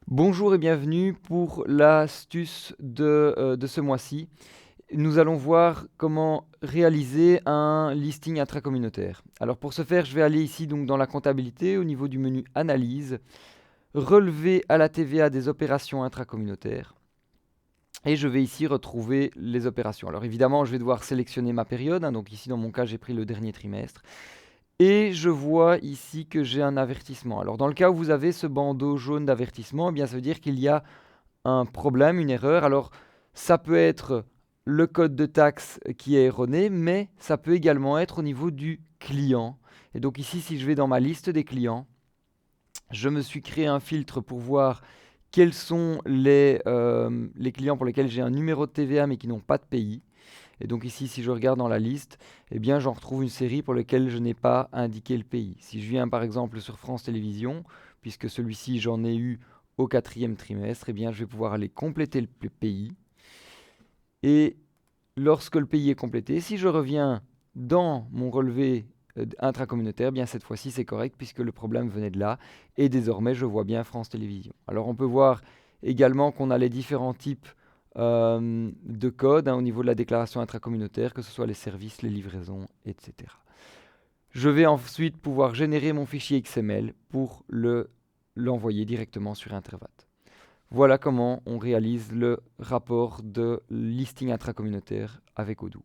Bonjour et bienvenue pour l'astuce de ce mois-ci. Nous allons voir comment réaliser un listing intracommunautaire. Alors pour ce faire, je vais aller ici donc dans la comptabilité au niveau du menu Analyse, relever à la TVA des opérations intracommunautaires et je vais ici retrouver les opérations. Alors évidemment, je vais devoir sélectionner ma période, donc ici dans mon cas, j'ai pris le dernier trimestre. Et je vois ici que j'ai un avertissement. Alors dans le cas où vous avez ce bandeau jaune d'avertissement, eh bien ça veut dire qu'il y a un problème, une erreur. Alors, ça peut être le code de taxe qui est erroné, mais ça peut également être au niveau du client. Et donc ici, si je vais dans ma liste des clients, je me suis créé un filtre pour voir quels sont les clients pour lesquels j'ai un numéro de TVA mais qui n'ont pas de pays. Et donc ici, si je regarde dans la liste, eh bien j'en retrouve une série pour laquelle je n'ai pas indiqué le pays. Si je viens par exemple sur France Télévisions, puisque celui-ci j'en ai eu au quatrième trimestre, eh bien je vais pouvoir aller compléter le pays. Et lorsque le pays est complété, si je reviens dans mon relevé intracommunautaire, eh bien cette fois-ci c'est correct puisque le problème venait de là. Et désormais je vois bien France Télévisions. Alors on peut voir également qu'on a les différents types de codes au niveau de la déclaration intracommunautaire, que ce soit les services, les livraisons, etc. Je vais ensuite pouvoir générer mon fichier XML pour l'envoyer directement sur Intervat. Voilà comment on réalise le rapport de listing intracommunautaire avec Odoo.